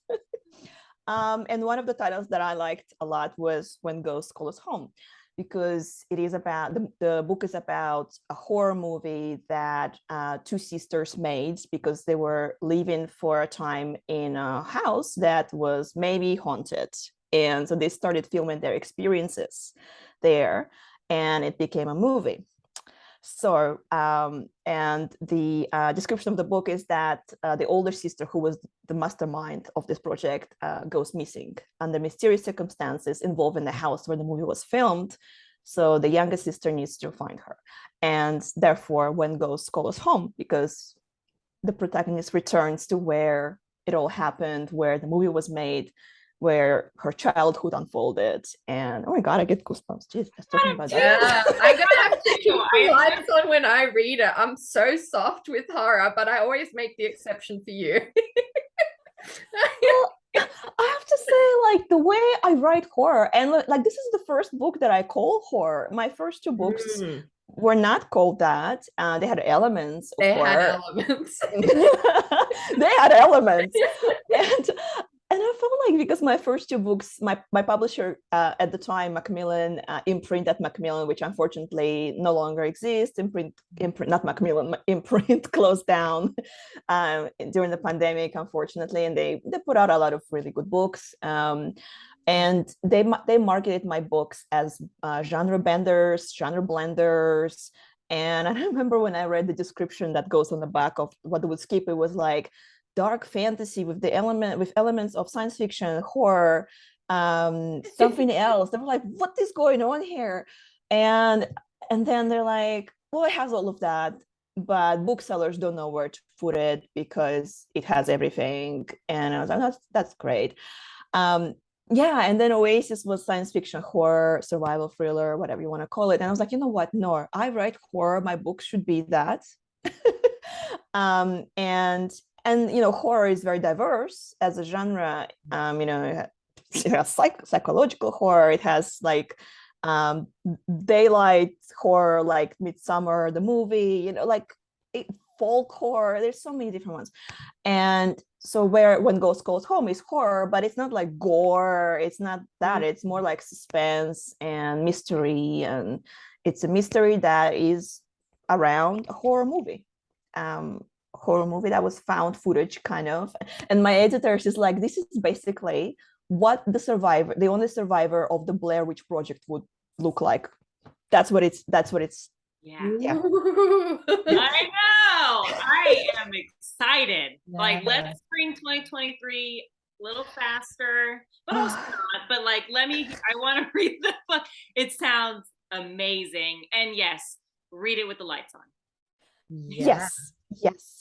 And one of the titles that I liked a lot was When Ghosts Call Us Home, because it is about, the book is about a horror movie that two sisters made because they were living for a time in a house that was maybe haunted. And so they started filming their experiences there, and it became a movie. So, and the description of the book is that the older sister, who was the mastermind of this project, goes missing under mysterious circumstances involving the house where the movie was filmed. So the younger sister needs to find her. And therefore, When Ghosts Call Us Home, because the protagonist returns to where it all happened, where the movie was made, where her childhood unfolded. And oh my God, I get goosebumps. Jeez, just talking about that. Yeah, I gotta have to keep the lights on when I read it. I'm so soft with horror, but I always make the exception for you. Well, I have to say, like, the way I write horror, and like this is the first book that I call horror. My first two books were not called that. They had elements of horror. Had elements. They had elements. And I felt like, because my first two books, my publisher at the time, Macmillan, imprint at Macmillan, which unfortunately no longer exists, imprint not Macmillan, imprint closed down during the pandemic, unfortunately, and they put out a lot of really good books. And they marketed my books as genre benders, genre blenders. And I remember when I read the description that goes on the back of what the Woods Keep, it was like, dark fantasy with elements of science fiction, horror, something else. They were like, what is going on here? And then they're like, well, it has all of that, but booksellers don't know where to put it because it has everything. And I was like, that's great. Yeah, and then Oasis was science fiction, horror, survival thriller, whatever you want to call it. And I was like, you know what? No, I write horror. My books should be that. And horror is very diverse as a genre. It has psychological horror. It has like daylight horror, like Midsummer, the movie. Folk horror. There's so many different ones. And so When Ghosts Calls Home is horror, but it's not like gore. It's not that. It's more like suspense and mystery, and it's a mystery that is around a horror movie. Horror movie that was found footage, kind of. And my editor, she's like, this is basically what the only survivor of the Blair Witch Project would look like. That's what it's yeah. I know, I am excited. Like, let's bring 2023 a little faster, but also not. But like, I want to read the book. It sounds amazing. And yes, read it with the lights on. Yes,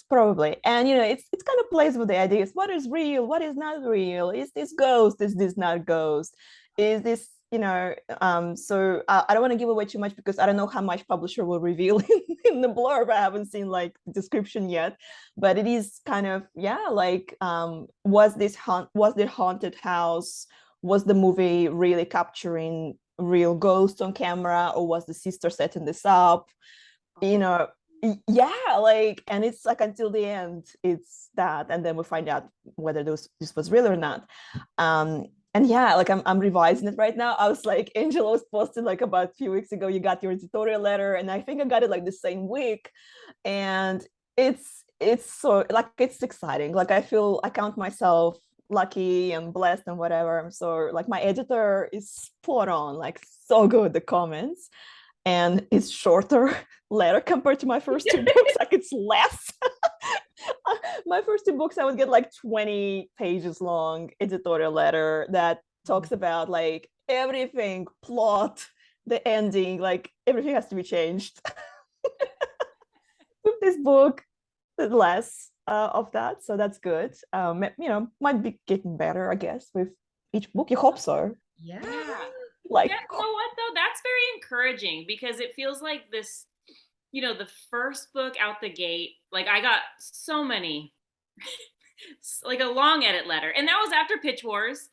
probably. And it's kind of plays with the ideas. What is real? What is not real? Is this ghost? Is this not ghost? Is this, so I don't want to give away too much, because I don't know how much publisher will reveal in the blurb. I haven't seen like the description yet, but it is kind of, like, was the haunted house, was the movie really capturing real ghost on camera, or was the sister setting this up? You know, yeah, like, and it's like until the end, it's that, and then we find out whether this was real or not. And yeah, like I'm revising it right now. I was like, Angela was posted like about a few weeks ago, you got your editorial letter, and I think I got it like the same week. And it's so like, it's exciting. Like I count myself lucky and blessed and whatever. So like my editor is spot on, like so good, the comments. And it's shorter letter compared to my first two books. Like it's less. My first two books, I would get like 20 pages long editorial letter that talks about like everything, plot, the ending, like everything has to be changed. With this book, less of that, so that's good. You know, might be getting better, I guess, with each book. You hope so. Yeah. Like, yeah, you know what though? That's very encouraging, because it feels like this, you know, the first book out the gate, like I got so many, like a long edit letter, and that was after Pitch Wars.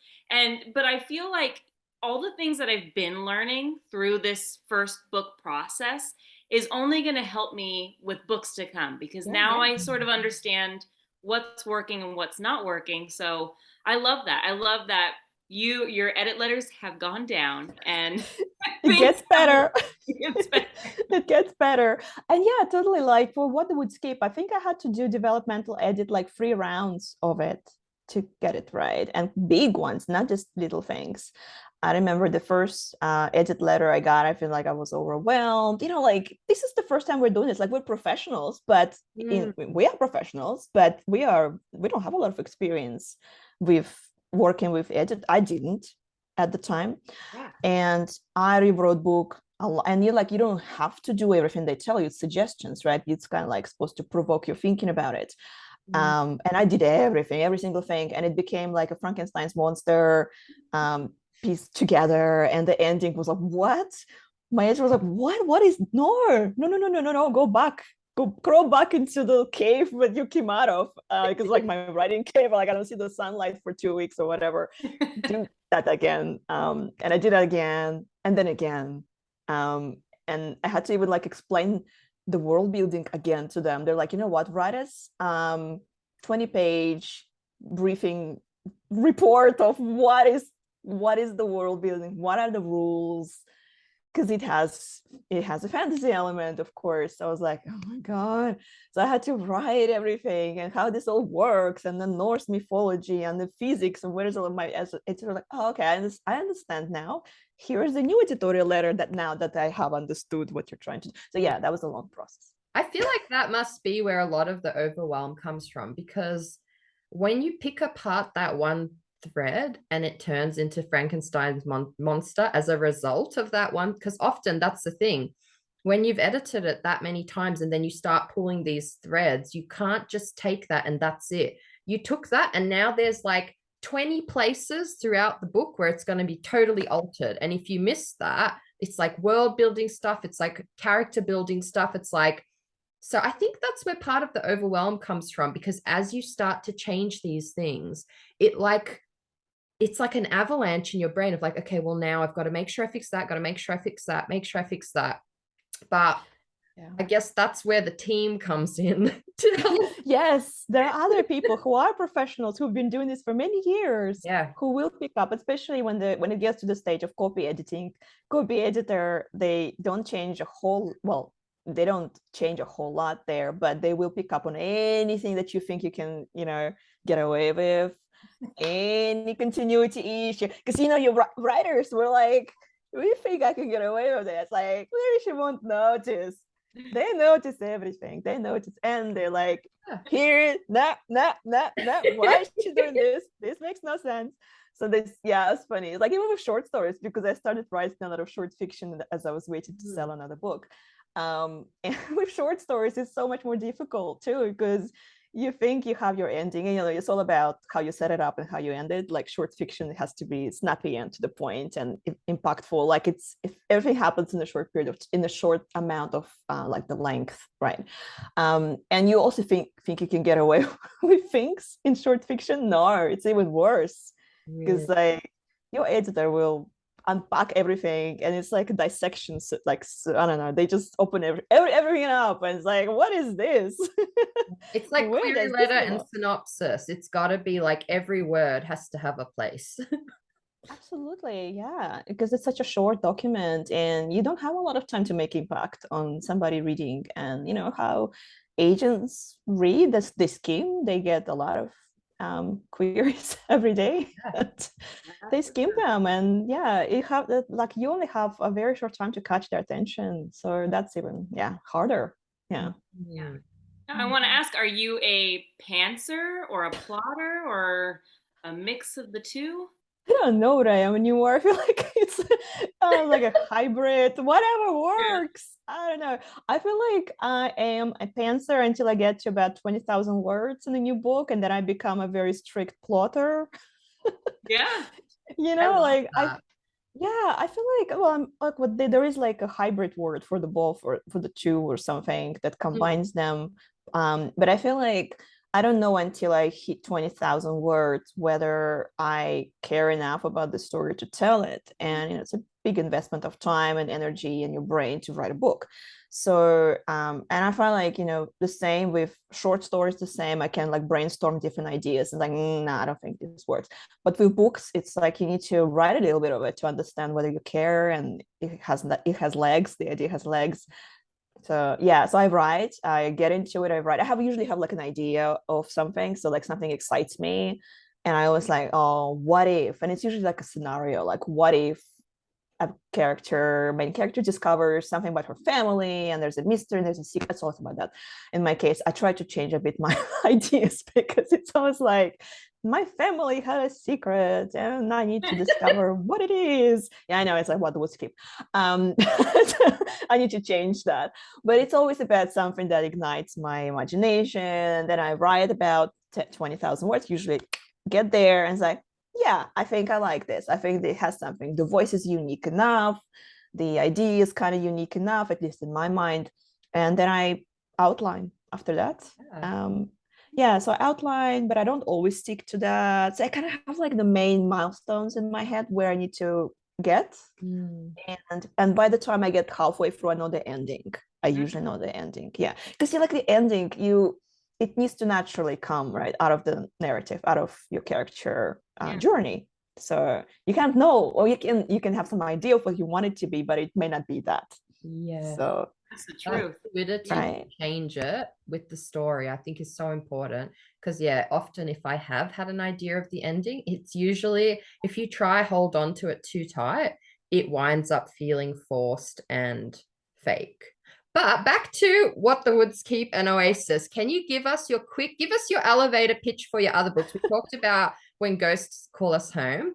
But I feel like all the things that I've been learning through this first book process is only going to help me with books to come, because now I sort of understand what's working and what's not working. So I love that. I love that your edit letters have gone down, and it gets better. It gets better. It gets better. And yeah, totally. Like for What the Woods Keep, I think I had to do developmental edit like 3 rounds of it to get it right, and big ones, not just little things. I remember the first edit letter I got, I feel like I was overwhelmed. You know, like this is the first time we're doing this. Like we're professionals, but we are professionals, but we don't have a lot of experience with working with edit. I didn't at the time. Yeah. And I rewrote book a lot. And you don't have to do everything they tell you. It's suggestions, right? It's kind of like supposed to provoke your thinking about it. And I did everything, every single thing, and it became like a Frankenstein's monster pieced together. And the ending was like, what? My editor was like, what is no, go back, go crawl back into the cave that you came out of, because like my writing cave, like I don't see the sunlight for 2 weeks or whatever. Do that again. And I did that again, and then again, and I had to even like explain the world building again to them. They're like, you know what, write us 20-page briefing report of what is the world building, what are the rules, because it has a fantasy element, of course. So I was like, oh my god. So I had to write everything and how this all works, and the Norse mythology and the physics, and where's all of my, it's sort of like, oh, okay, I understand now. Here's the new editorial letter that now that I have understood what you're trying to do. So yeah, that was a long process. I feel like that must be where a lot of the overwhelm comes from, because when you pick apart that one thread and it turns into Frankenstein's monster as a result of that one, because often that's the thing, when you've edited it that many times and then you start pulling these threads, you can't just take that and that's it. You took that and now there's like 20 places throughout the book where it's going to be totally altered, and if you miss that, it's like world building stuff, it's like character building stuff, it's like, so I think that's where part of the overwhelm comes from, because as you start to change these things, it's like an avalanche in your brain of like, okay, well now I've got to make sure I fix that, got to make sure I fix that, make sure I fix that. But I guess that's where the team comes in. Yes, there are other people who are professionals who've been doing this for many years, who will pick up, especially when it gets to the stage of copy editing. Copy editor, they don't change a whole lot there, but they will pick up on anything that you think you can, get away with, any continuity issue. Because, your writers were like, we think I can get away with it. It's like, maybe she won't notice. They notice everything. They notice, and they're like, here, nah. Why is she doing this? This makes no sense. So this, it's funny. It's like even with short stories, because I started writing a lot of short fiction as I was waiting to sell another book. And with short stories, it's so much more difficult too, because you think you have your ending, and it's all about how you set it up and how you end it. Like short fiction, it has to be snappy and to the point and impactful. Like if everything happens in a short amount of like the length, right? And you also think you can get away with things in short fiction. No, it's even worse, because like your editor will unpack everything, and it's like dissections, like, I don't know, they just open everything up, and it's like, what is this? It's like Where query does this letter and belong? synopsis. It's got to be like every word has to have a place. Absolutely, yeah, because it's such a short document and you don't have a lot of time to make impact on somebody reading. And you know how agents read this, they skim, they get a lot of queries every day. That they skim them, and yeah, you have that, like, you only have a very short time to catch their attention, so that's even, yeah, harder. Yeah. Yeah. Mm. Now, I want to ask, are you a pantser or a plotter or a mix of the two? I don't know what I am anymore. I feel like it's like a hybrid, whatever Yeah. works. I don't know. I feel like I am a pantser until I get to about 20,000 words in a new book, and then I become a very strict plotter. Yeah. You I know, love like that. yeah, I feel like, well, I'm like, there is like a hybrid word for the both, for the two or something that Mm. combines them. But I feel like I don't know until I hit 20,000 words whether I care enough about the story to tell it. And you know, it's a big investment of time and energy in your brain to write a book. So and I find like, you know, the same with short stories, the same. I can like brainstorm different ideas and like, nah, I don't think this works. But with books, it's like you need to write a little bit of it to understand whether you care, and it has legs. The idea has legs. So yeah, so I write, I get into it, I write. Usually have like an idea of something. So like something excites me. And I always like, oh, what if? And it's usually like a scenario, like what if main character discovers something about her family, and there's a mystery and there's a secret. It's also about that. In my case, I try to change a bit my ideas because it's always like, my family had a secret and I need to discover what it is. Yeah, I know, it's like what the Woods Keep. I need to change that. But it's always about something that ignites my imagination. And then I write about 20,000 words, usually get there and it's like, yeah, I think I like this. I think it has something. The voice is unique enough. The idea is kind of unique enough, at least in my mind. And then I outline after that. Yeah. Yeah, so I outline, but I don't always stick to that. So I kind of have like the main milestones in my head where I need to get. Mm. And by the time I get halfway through, I know the ending. I usually know the ending. Yeah. Because you like the ending, it needs to naturally come right out of the narrative, out of your character Yeah. journey. So you can't know, or you can have some idea of what you want it to be, but it may not be that. Yeah. So That's the That truth. ability to right. change it with the story, I think, is so important. Because, yeah, often if I have had an idea of the ending, it's usually if you try hold on to it too tight, it winds up feeling forced and fake. But back to What the Woods Keep and Oasis. Can you give us your elevator pitch for your other books? We talked about When Ghosts Call Us Home.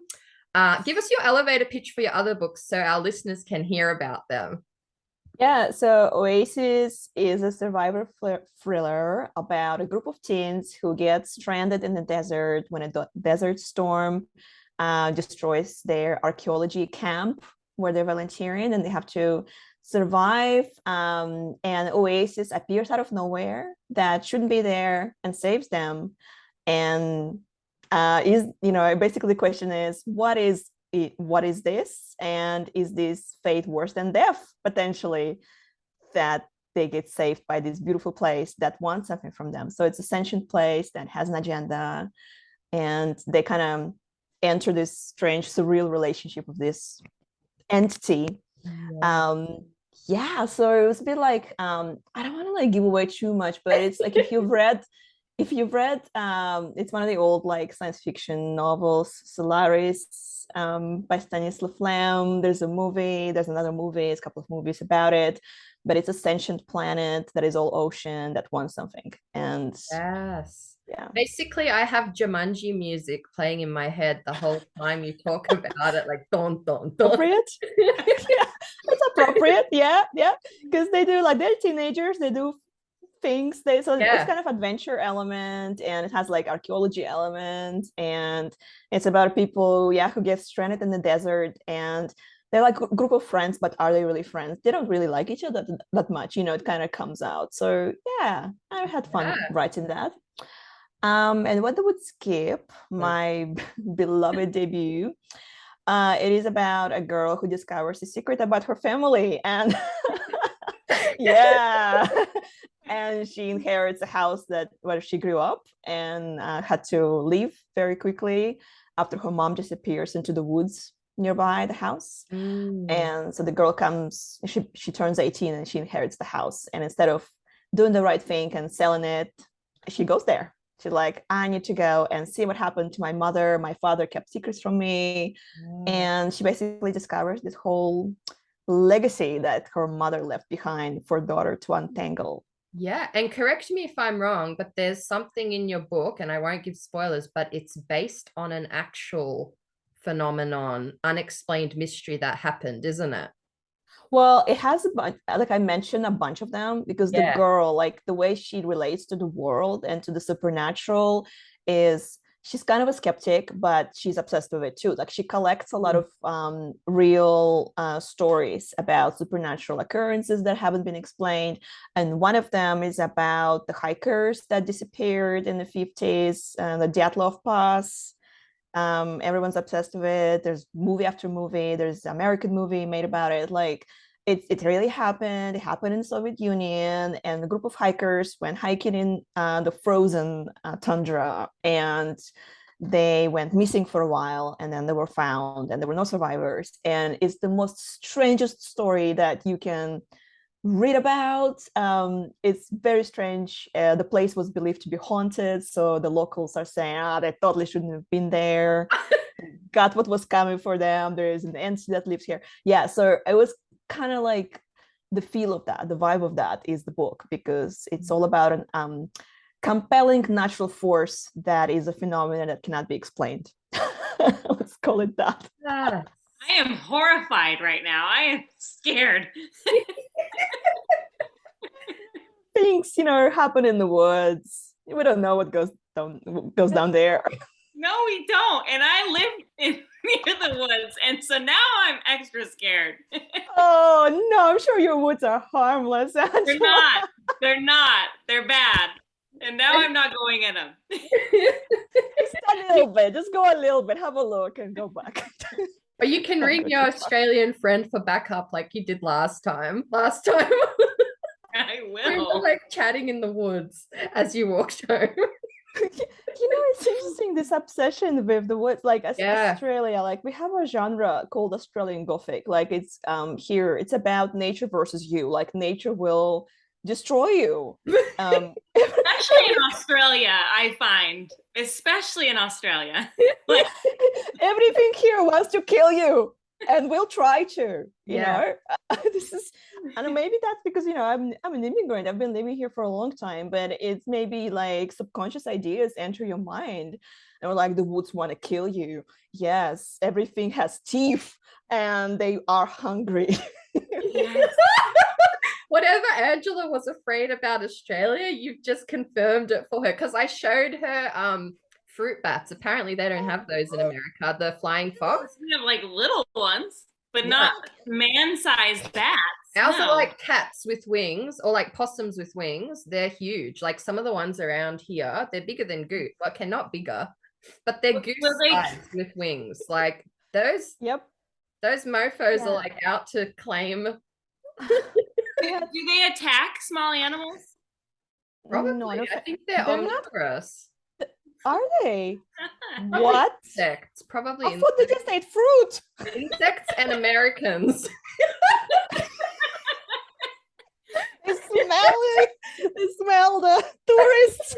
Give us your elevator pitch for your other books so our listeners can hear about them. Yeah, so Oasis is a survivor thriller about a group of teens who get stranded in the desert when a desert storm destroys their archaeology camp where they're volunteering, and they have to survive. And Oasis appears out of nowhere that shouldn't be there and saves them. And basically the question is, what is this, and is this fate worse than death potentially, that they get saved by this beautiful place that wants something from them? So it's a sentient place that has an agenda, and they kind of enter this strange surreal relationship with this entity. Yeah. Yeah, so it was a bit like, I don't want to like give away too much, but it's like if you've read it's one of the old like science fiction novels, Solaris, by Stanislav Lem. There's another movie, there's a couple of movies about it, but it's a sentient planet that is all ocean that wants something. And Yes. yeah, Basically, I have Jumanji music playing in my head the whole time you talk about it, like don don don. appropriate. Yeah, it's appropriate. Yeah, yeah, because they do, like, they're teenagers, they do things, so it's Yeah. kind of adventure element, and it has like archaeology element, and it's about people, yeah, who get stranded in the desert, and they're like a group of friends, but are they really friends? They don't really like each other that much, it kind of comes out. So yeah, I had fun Yeah. writing that. And What They Would Skip, my beloved debut, It is about a girl who discovers a secret about her family, and yeah, and she inherits a house that where she grew up, and had to leave very quickly after her mom disappears into the woods nearby the house. And so the girl comes, she turns 18 and she inherits the house, and instead of doing the right thing and selling it, she goes there. She's like, I need to go and see what happened to my mother. My father kept secrets from me. And she basically discovers this whole legacy that her mother left behind for daughter to untangle. Yeah, and correct me if I'm wrong, but there's something in your book, and I won't give spoilers, but it's based on an actual phenomenon, unexplained mystery that happened, isn't it? Well, it has a bunch, like I mentioned, a bunch of them, because the Yeah. girl, like the way she relates to the world and to the supernatural is she's kind of a skeptic, but she's obsessed with it too. Like she collects a lot of real stories about supernatural occurrences that haven't been explained. And one of them is about the hikers that disappeared in the 50s, the Dyatlov Pass. Everyone's obsessed with it. There's movie after movie. There's an American movie made about it. Like it really happened. It happened in the Soviet Union, and a group of hikers went hiking in the frozen tundra, and they went missing for a while, and then they were found, and there were no survivors. And it's the most strangest story that you can read about. It's very strange. The place was believed to be haunted, so the locals are saying, they totally shouldn't have been there. Got what was coming for them. There is an entity that lives here. Yeah, so it was kind of like the feel of that, the vibe of that is the book, because it's all about an compelling natural force that is a phenomenon that cannot be explained. Let's call it that. Ah. I am horrified right now. I am scared. Things, happen in the woods. We don't know what goes down there. No, we don't. And I live near the woods, and so now I'm extra scared. Oh no, I'm sure your woods are harmless, Angela. They're not. They're not. They're bad. And now I'm not going in them. Just a little bit. Just go a little bit. Have a look and go back. Or you can ring your Australian friend for backup like you did last time. I We will. were like chatting in the woods as you walked home. It's interesting, this obsession with the woods, like Yeah. Australia, like we have a genre called Australian Gothic. Like it's here, it's about nature versus you. Like nature will destroy you. Especially in Australia, I find. Especially in Australia. Like, everything here wants to kill you, and will try to, Yeah. this is, and maybe that's because I'm an immigrant. I've been living here for a long time, but it's maybe like subconscious ideas enter your mind, and we're like, the woods want to kill you. Yes, everything has teeth and they are hungry. yes. Whatever Angela was afraid about Australia, you've just confirmed it for her, because I showed her fruit bats. Apparently they don't have those in America, the flying fox. We have like little ones, but Yeah. not man-sized bats. Ours No. are like cats with wings, or like possums with wings. They're huge. Like some of the ones around here, they're bigger than goose. Okay, not bigger, but they're goose size with wings. Like those mofos are like out to claim. Do they attack small animals? Probably. No, I think they're omnivorous. Are they? Probably What? Insects. Probably I thought they just ate fruit. insects and Americans. They smell the tourists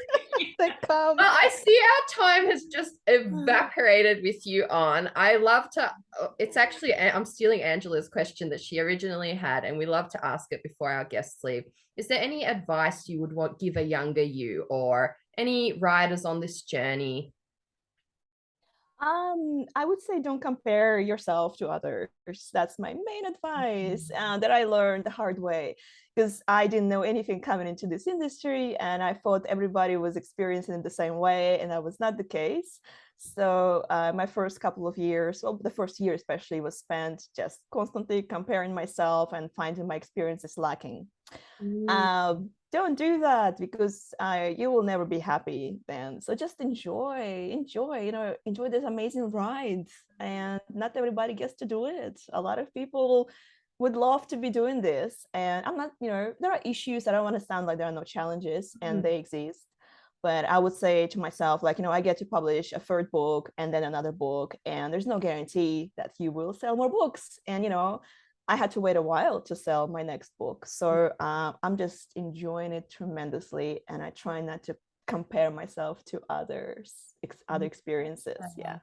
that come. Well, I see our time has just evaporated with you on. I love to, it's actually, I'm stealing Angela's question that she originally had, and we love to ask it before our guests leave. Is there any advice you would give a younger you, or any writers on this journey? I would say don't compare yourself to others. That's my main advice that I learned the hard way, because I didn't know anything coming into this industry, and I thought everybody was experiencing it the same way, and that was not the case. So my first couple of years, well, the first year especially, was spent just constantly comparing myself and finding my experiences lacking. Don't do that because you will never be happy then. So just enjoy, enjoy this amazing ride. And not everybody gets to do it. A lot of people would love to be doing this. And I'm not, there are issues. I don't want to sound like there are no challenges, and they exist. But I would say to myself, like, I get to publish a third book and then another book, and there's no guarantee that you will sell more books. And, I had to wait a while to sell my next book. So I'm just enjoying it tremendously. And I try not to compare myself to other experiences. Yeah.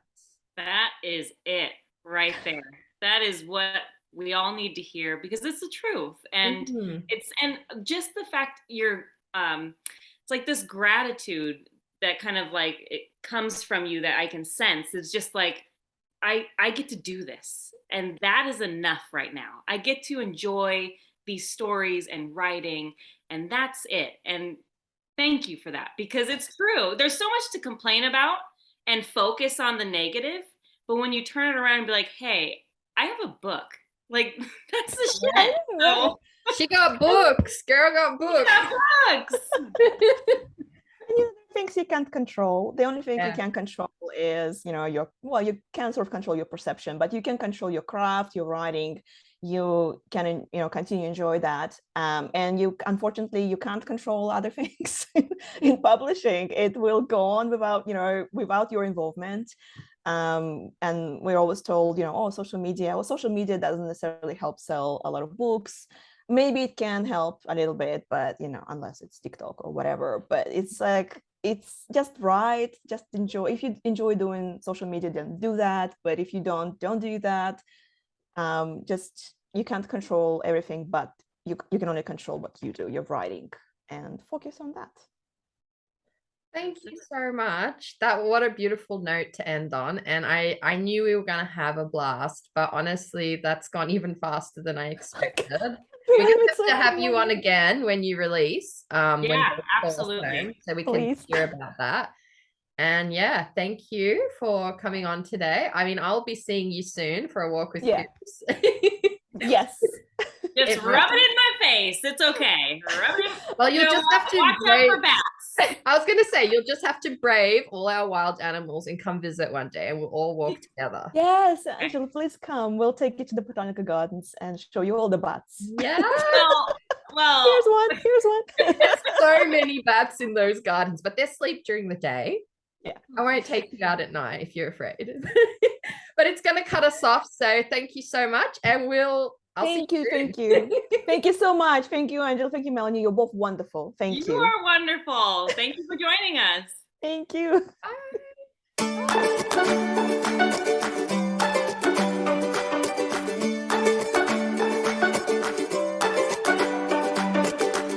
That is it right there. That is what we all need to hear, because it's the truth. And and just the fact you're, it's like this gratitude that kind of like it comes from you that I can sense. It's just like, I get to do this, and that is enough right now. I get to enjoy these stories and writing, and that's it. And thank you for that, because it's true. There's so much to complain about and focus on the negative, but when you turn it around and be like, hey, I have a book, like that's the shit. So, she got books. Girl got books. She got books. Things you can't control. The only thing you can control is, you can sort of control your perception, but you can control your craft, your writing. You can, continue to enjoy that. And unfortunately, you can't control other things in publishing. It will go on without your involvement. And we're always told, social media. Well, social media doesn't necessarily help sell a lot of books. Maybe it can help a little bit, but unless it's TikTok or whatever. But it's like, it's just right. Just enjoy. If you enjoy doing social media, then do that. But if you don't do that. Just, you can't control everything, but you can only control what you do, your writing, and focus on that. Thank you so much. What a beautiful note to end on. And I knew we were going to have a blast, but honestly, that's gone even faster than I expected. We're going to have you on again when you release. Yeah, absolutely. So we can hear about that. And yeah, thank you for coming on today. I mean, I'll be seeing you soon for a walk with you. Yes. Just rub it in my face. It's okay. Well, you'll just have to watch out for bats. I was going to say, you'll just have to brave all our wild animals and come visit one day, and we'll all walk together. Yes, Angela, please come. We'll take you to the botanical gardens and show you all the bats. Yeah. Well, here's one. There's so many bats in those gardens, but they sleep during the day. Yeah. I won't take you out at night if you're afraid. But it's going to cut us off. So thank you so much. And Thank you. Thank you so much. Thank you, Angela. Thank you, Melanie. You're both wonderful. Thank you. You are wonderful. Thank you for joining us. Thank you. Bye.